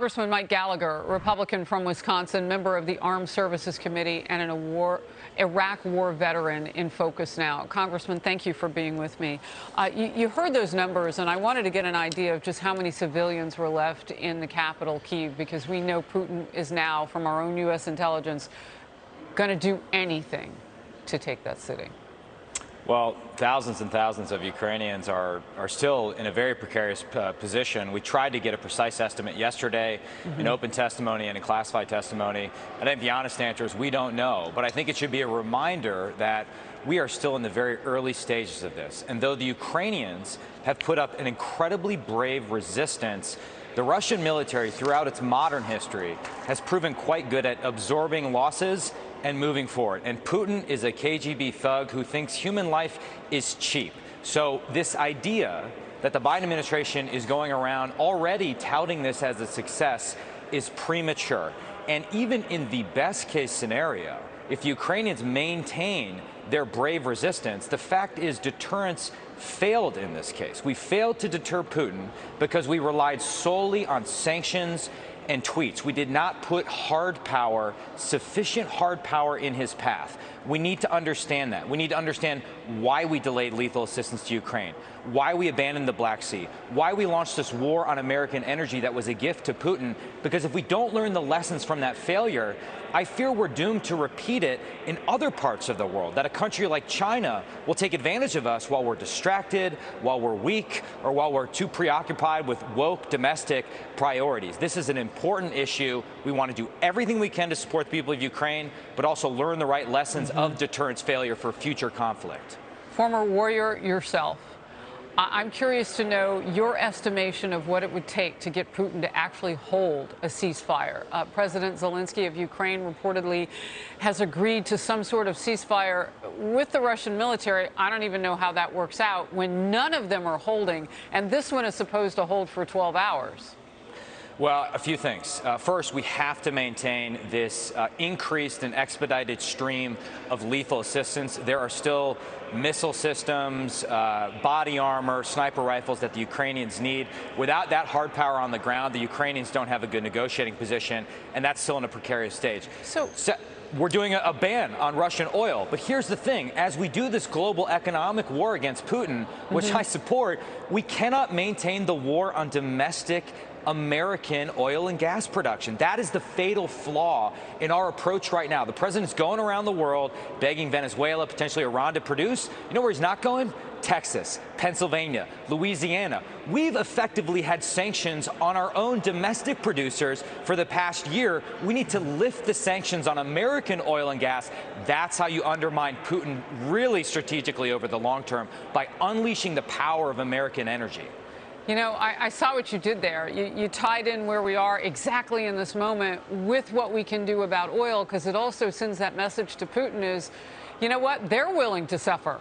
Congressman Mike Gallagher, Republican from Wisconsin, member of the Armed Services Committee and an Iraq war veteran in focus now. Congressman, thank you for being with me. You heard those numbers, and I wanted to get an idea of just how many civilians were left in the capital, Kyiv, because we know Putin is now, from our own U.S. intelligence, going to do anything to take that city. Well, thousands and thousands of Ukrainians are still in a very precarious position. We tried to get a precise estimate yesterday in open testimony and in classified testimony. I think the honest answer is we don't know. But I think it should be a reminder that we are still in the very early stages of this. And though the Ukrainians have put up an incredibly brave resistance, the Russian military throughout its modern history has proven quite good at absorbing losses and moving forward. And Putin is a KGB thug who thinks human life is cheap. So this idea that the Biden administration is going around already touting this as a success is premature. And even in the best case scenario, if Ukrainians maintain their brave resistance, the fact is deterrence failed in this case. We failed to deter Putin because we relied solely on sanctions and tweets. We did not put hard power, sufficient hard power in his path. We need to understand that. We need to understand why we delayed lethal assistance to Ukraine, why we abandoned the Black Sea, why we launched this war on American energy that was a gift to Putin. Because if we don't learn the lessons from that failure, I fear we're doomed to repeat it in other parts of the world, that a country like China will take advantage of us while we're distracted, while we're weak, or while we're too preoccupied with woke domestic priorities. This is an important issue. We want to do everything we can to support the people of Ukraine, but also learn the right lessons of deterrence failure for future conflict. Former warrior yourself, I'm curious to know your estimation of what it would take to get Putin to actually hold a ceasefire. President Zelensky of Ukraine reportedly has agreed to some sort of ceasefire with the Russian military. I don't even know how that works out when none of them are holding, and this one is supposed to hold for 12 hours. Well, a few things. First, we have to maintain this increased and expedited stream of lethal assistance. There are still missile systems, body armor, sniper rifles that the Ukrainians need. Without that hard power on the ground, the Ukrainians don't have a good negotiating position, and that's still in a precarious stage. So we're doing a ban on Russian oil. But here's the thing. As we do this global economic war against Putin, which I support, we cannot maintain the war on domestic American oil and gas production. That is the fatal flaw in our approach right now. The president's going around the world begging Venezuela, potentially Iran, to produce. You know where he's not going? Texas, Pennsylvania, Louisiana. We've effectively had sanctions on our own domestic producers for the past year. We need to lift the sanctions on American oil and gas. That's how you undermine Putin really strategically over the long term, by unleashing the power of American energy. You know, I saw what you did there. You tied in where we are exactly in this moment with what we can do about oil, because it also sends that message to Putin is, you know what, they're willing to suffer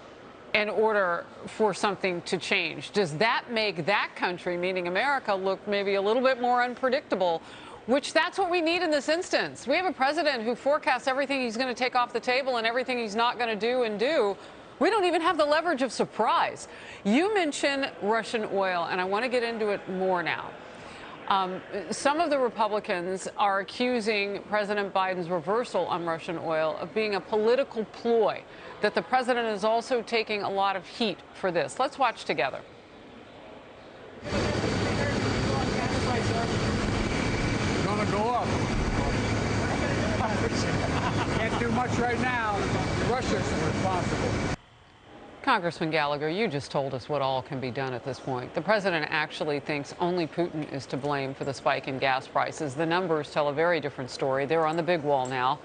in order for something to change. Does that make that country, meaning America, look maybe a little bit more unpredictable, which that's what we need in this instance? We have a president who forecasts everything he's going to take off the table and everything he's not going to do. We don't even have the leverage of surprise. You mentioned Russian oil, and I want to get into it more now. Some of the Republicans are accusing President Biden's reversal on Russian oil of being a political ploy, that the president is also taking a lot of heat for this. Let's watch together. Gonna go up. Can't do much right now. Russia's responsible. Congressman Gallagher, you just told us what all can be done at this point. The president actually thinks only Putin is to blame for the spike in gas prices. The numbers tell a very different story. They're on the big wall now.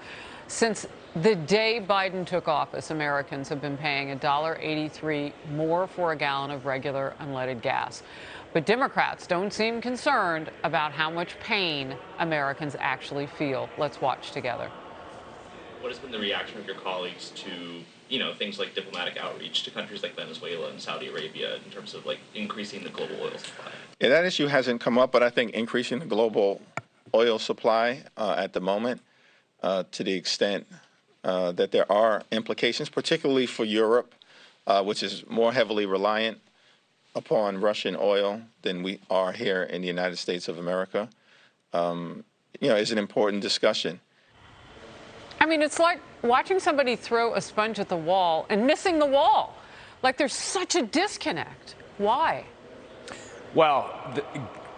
Since the day Biden took office, Americans have been paying $1.83 more for a gallon of regular unleaded gas. But Democrats don't seem concerned about how much pain Americans actually feel. Let's watch together. What has been the reaction of your colleagues to, you know, things like diplomatic outreach to countries like Venezuela and Saudi Arabia in terms of, like, increasing the global oil supply? Yeah, that issue hasn't come up, but I think increasing the global oil supply at the moment, to the extent that there are implications, particularly for Europe, which is more heavily reliant upon Russian oil than we are here in the United States of America. is an important discussion. I mean, it's like watching somebody throw a sponge at the wall and missing the wall. Like there's such a disconnect. Why? Well,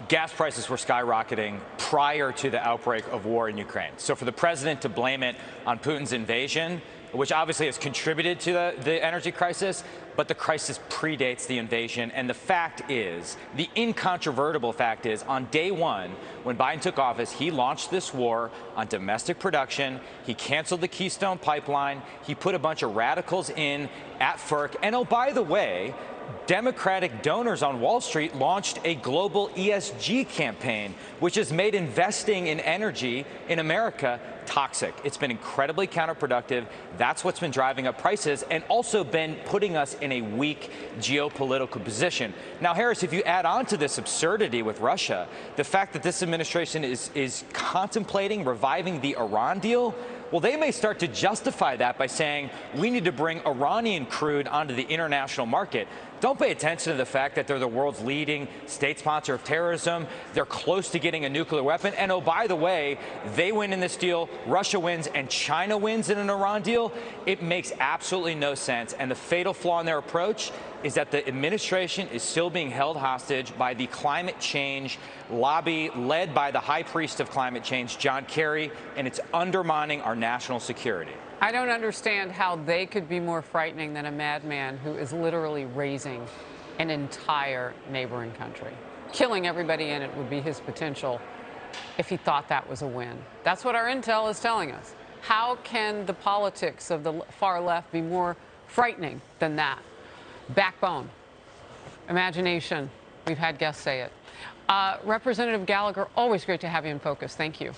gas prices were skyrocketing prior to the outbreak of war in Ukraine. So for the president to blame it on Putin's invasion, which obviously has contributed to the energy crisis, but the crisis predates the invasion. And the fact is, the incontrovertible fact is, on day one, when Biden took office, he launched this war on domestic production. He canceled the Keystone Pipeline. He put a bunch of radicals in at FERC. And oh, by the way, Democratic donors on Wall Street launched a global ESG campaign, which has made investing in energy in America toxic. It's been incredibly counterproductive. That's what's been driving up prices and also been putting us in a weak geopolitical position. Now, Harris, if you add on to this absurdity with Russia, the fact that this administration is contemplating reviving the Iran deal, well, they may start to justify that by saying we need to bring Iranian crude onto the international market. Don't pay attention to the fact that they're the world's leading state sponsor of terrorism. They're close to getting a nuclear weapon. And oh, by the way, they win in this deal, Russia wins, and China wins in an Iran deal. It makes absolutely no sense. And the fatal flaw in their approach is that the administration is still being held hostage by the climate change lobby led by the high priest of climate change, John Kerry, and it's undermining our national security. I don't understand how they could be more frightening than a madman who is literally razing an entire neighboring country. Killing everybody in it would be his potential if he thought that was a win. That's what our intel is telling us. How can the politics of the far left be more frightening than that? Backbone, imagination. We've had guests say it. Representative Gallagher, always great to have you in focus. Thank you.